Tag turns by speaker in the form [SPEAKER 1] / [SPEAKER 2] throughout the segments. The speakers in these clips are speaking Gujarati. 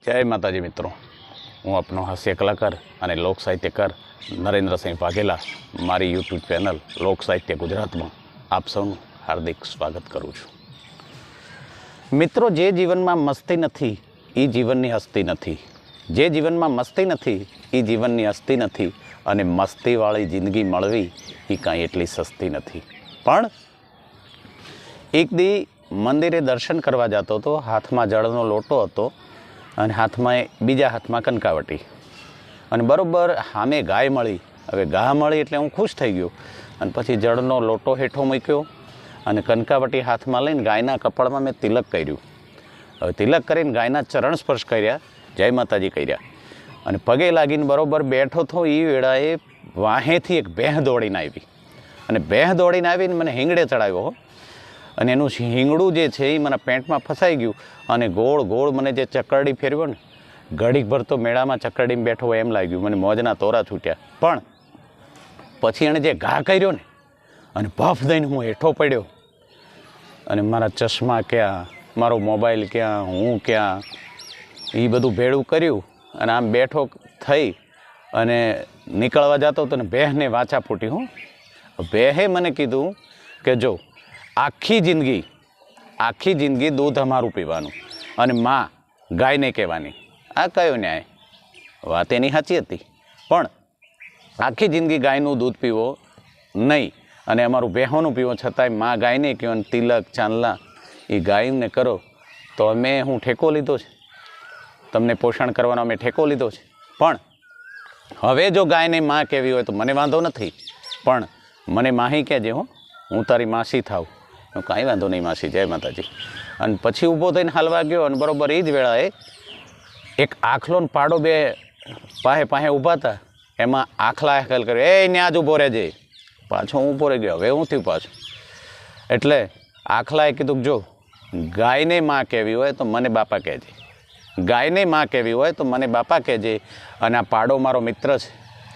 [SPEAKER 1] जय माताजी मित्रों, हूँ अपनो हास्य कलाकार और लोक साहित्यकार नरेन्द्र सिंह वाघेला मारी यूट्यूब चैनल लोक साहित्य गुजरात में आप सौનું हार्दिक स्वागत करूँ छूं। मित्रों, जे जीवन में मस्ती नहीं ई जीवन की हस्ती नहीं, जे जीवन में मस्ती नहीं ई जीवन की हस्ती नहीं, अने मस्तीवाળી जिंदगी मळवी ई कांई एटली सस्ती नहीं। पण एक दी मंदिरे दर्शन करवा जतो तो हाथ में जळनो लोटो हतो अने हाथ में बीजा हाथ में कनकावटी अने बरोबर हामे गाय मळी। हवे गाय मळी एटले हूँ खुश थई गयो अने पछी जळनो लोटो हेठो मूक्यो अने कनकावटी हाथ में लईने गायना कपाळमां मैं तिलक कर्युं। हवे तिलक करीने गायना चरण स्पर्श कर्या, जय माताजी कर्या अने पगे लागीने बरोबर बैठो थो ई वेळाए वाहेथी एक बेह दौड़ीने आवी अने बेह दौड़ीने आवीने मने हींगड़े चढ़ाव्यो अने एनुं हींगड़ुं जे छे ई मने पेंट में फसाई गयुं अने गोळ गोळ मने जे चकरडी फेरव्यो ने घड़ीक भर तो मेळा में चकरडीमां बैठो एम लाग्युं, मने मोजना तोरा छूट्या। पण पछी एणे जे घा कर्यो ने अने भफ दईने हूँ हेठो पड्यो अने मारा चश्मा क्या, मारो मोबाइल क्या, हूँ क्या, ई बधुं भेळुं कर्युं अने आम बैठो थई अने निकळवा जतो तो ने बेहने वाचा फूटी। हूँ बेहे मने कीधुं के जो आखी जिंदगी दूध अमारुं पीवानुं अने माँ गायने कहेवानी। आ कयो न्याय? वात एनी साची हती, पण आखी जिंदगी गायनुं दूध पीवो नहीं अने अमारुं बेहोनुं पीवो छतांय माँ गायने कहो अने तिलक चांदला ए गायने करो तो अमे हूँ ठेको लीधो छे, तमने पोषण करवानो अमे ठेको लीधो छे। पण हवे जो गायने माँ कहेवी होय तो मने वांधो नथी, पण मने माही कहेजे हो, हूँ तारी मासी थाव। कांई वांधो नहीं मासी, जय माताजी। अने पछी ऊभो थईने हालवा गयो अने बरोबर ए ज वेळाए एक आखलो ने पाड़ो बे पाहे पाहे ऊभा था, एमां आखला हेकल कर्यो, ए न्या ज ऊभो रहेजे। पाछो ऊभो रही गयो। हवे हुं थयुं पाछुं? एटले आखलाए कीधुं जो गायने माँ कहेवी होय तो मने बापा कहेजे, गायने माँ कहेवी होय तो मने बापा कहेजे। अने आ पाड़ो मारो मित्र छे,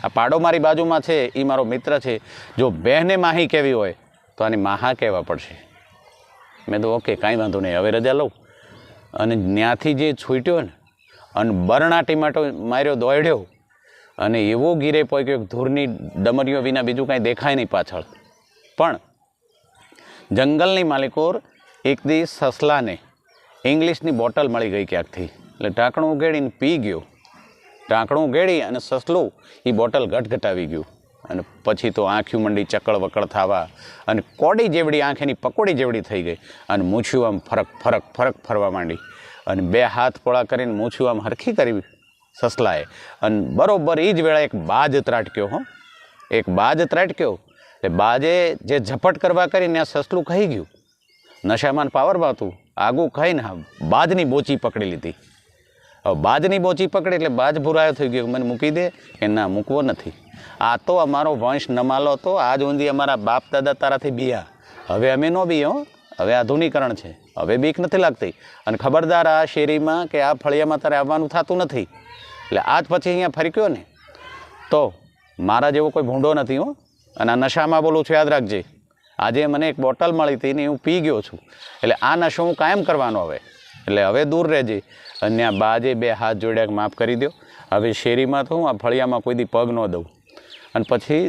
[SPEAKER 1] आ पाड़ो मारी बाजुमां छे ई मारो मित्र छे। जो बहने माही कहेवी होय तो आने माहा कहेवा पड़शे। मैं तो ओके कांई वांधो नहीं, हवे रजा लऊं। अने न्याथी जे छूट्यो ने अने बरणाटी मार्यो दौड्यो अने एवो गीरे पग्यो धूરની डमरीओ विना बीजुं कांई देखाय नहीं पाछळ। पण जंगलनी मालिकोर एक दी ससलाने इंग्लिशनी बोटल मळी गई क्यांकथी, એટલે ઢાંકણું ઉઘેડીને પી ગયો। ઢાંકણું ઉઘેડી અને સસલું એ બોટલ ગટગટાવી ગયું અને પછી તો આંખ્યું મંડી ચકળ વકળ થવા અને કોડી જેવડી આંખ એની પકોડી જેવડી થઈ ગઈ અને મૂછ્યું આમ ફરક ફરક ફરક ફરવા માંડી અને બે હાથ પોળા કરીને મૂછ્યું આમ હરખી કરી સસલાએ અને બરોબર એ જ વેળા એક બાજ ત્રાટક્યો। હો, એક બાજ ત્રાટક્યો એટલે બાજે જે ઝપટ કરવા કરીને આ સસલું ખાઈ ગયું। નશામાં પાવરમાં હતું, આગું ખાઈને બાજની બોચી પકડી લીધી। હવે બાજની બોચી પકડી એટલે બાજ ભૂરાયો થઈ ગયો, મને મૂકી દે કે ના મૂકવો નથી। આ તો અમારો વંશ નમાલો હતો, આજ ઊંધી અમારા બાપ દાદા તારાથી બીયા, હવે અમે ન બીએ હો, હવે આધુનિકરણ છે, હવે બીક નથી લાગતી। અને ખબરદાર આ શેરીમાં કે આ ફળિયામાં તારે આવવાનું થતું નથી। એટલે આજ પછી અહીંયા ફરક્યો ને તો મારા જેવો કોઈ ભૂંડો નથી હો। અને આ નશામાં બોલું છું, યાદ રાખજે। આજે મને એક બોટલ મળી હતી ને હું પી ગયો છું, એટલે આ નશો હું કાયમ કરવાનો હવે, એટલે હવે દૂર રહેજે। અને આ બાજે બે હાથ જોડ્યા કે માફ કરી દો, હવે શેરીમાં તો હું આ ફળિયામાં કોઈ દી પગ ન દઉં। અને પછી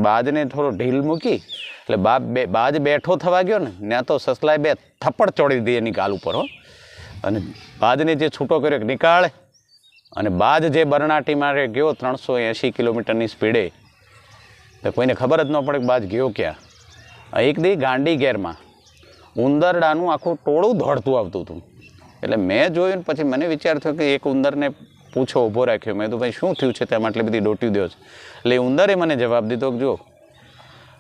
[SPEAKER 1] બાજને થોડો ઢીલ મૂકી એટલે બાજ બેઠો થવા ગયો ને ત્યાં તો સસલાએ બે થપ્પડ ચોડી દીધી એની ગાલ ઉપર હો। અને બાજને જે છૂટો કર્યો કે નિકાળ, અને બાજ જે બરણાટી મારે ગયો 380 કિલોમીટરની સ્પીડે, તો કોઈને ખબર જ ન પડે કે બાજ ગયો ક્યાં। એક દી ગાંડી ગેરમાં ઉંદરડાનું આખું ટોળું દોડતું આવતું હતું। એટલે મેં જોયું ને પછી મને વિચાર થયો કે એક ઉંદરને પૂછો ઊભો રાખ્યો। મેં તો ભાઈ શું થયું છે, તેમાં આટલી બધી ડોટ્યું દો છે? એટલે ઉંદરે મને જવાબ દીધો કે જો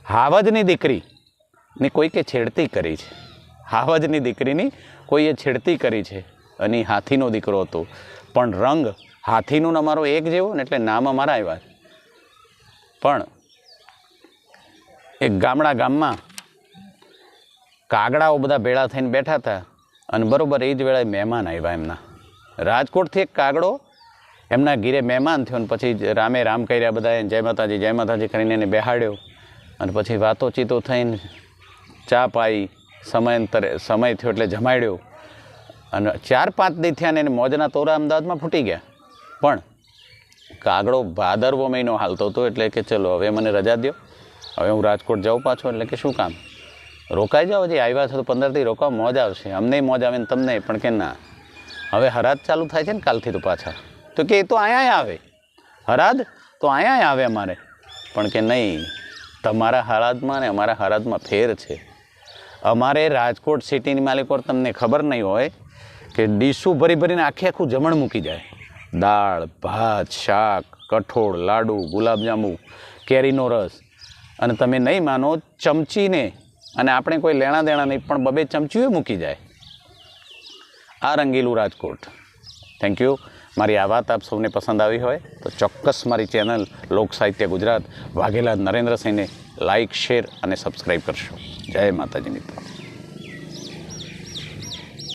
[SPEAKER 1] હાવજની દીકરીની કોઈકે છેડતી કરી છે, હાવજની દીકરીની કોઈએ છેડતી કરી છે અને હાથીનો દીકરો હતો, પણ રંગ હાથીનો ને અમારો એક જેવો ને એટલે નામ અમારા આવ્યા। પણ એક ગામમાં કાગડાઓ બધા ભેળા થઈને બેઠા હતા અને બરોબર એ જ વેળાએ મહેમાન આવ્યા એમના। રાજકોટથી એક કાગડો એમના ઘીરે મહેમાન થયો ને પછી રામે રામ કર્યા બધાએ, જય માતાજી કરીને એને બેહાડ્યો અને પછી વાતોચીતો થઈને ચા પાઈ, સમય થયો એટલે જમાડ્યો અને 4-5 દી થયા ને એને મોજના તોરા અમદાવાદમાં ફૂટી ગયા. પણ કાગડો ભાદરવો મહિનો હાલતો હતો એટલે કે ચલો હવે મને રજા દો, હવે હું રાજકોટ જાઉં પાછો. એટલે કે શું કામ, રોકાઈ જાઓ, હજી આવ્યા છો તો 15 દી રોકાવ, મોજ આવશે, અમને મોજ આવે ને તમને. પણ કે ના, હવે હરાદ ચાલુ થાય છે ને કાલથી તો પાછા. તો કે એ તો અહીંયા આવે, હરાદ તો અહીંયા આવે અમારે. પણ કે નહીં, તમારા હરાદમાં ને અમારા હરાદમાં ફેર છે. અમારે રાજકોટ સિટીની માલિકો તમને ખબર નહીં હોય કે ડીશું ભરી ભરીને આખું જમણ મૂકી જાય. દાળ, ભાત, શાક, કઠોળ, લાડુ, ગુલાબજાંબુ, કેરીનો રસ, અને તમે નહીં માનો ચમચીને, અને આપણે કોઈ લેણા દેણા નહીં પણ 2 ચમચીઓ મૂકી જાય. આ રંગીલું રાજકોટ. Thank you. મારી આ વાત આપ સૌને પસંદ આવી હોય તો ચોક્કસ મારી ચેનલ લોક સાહિત્ય ગુજરાત વાઘેલા નરેન્દ્રસિંહને લાઇક, શેર અને સબસ્ક્રાઈબ કરશો. જય માતાજી મિત્રો.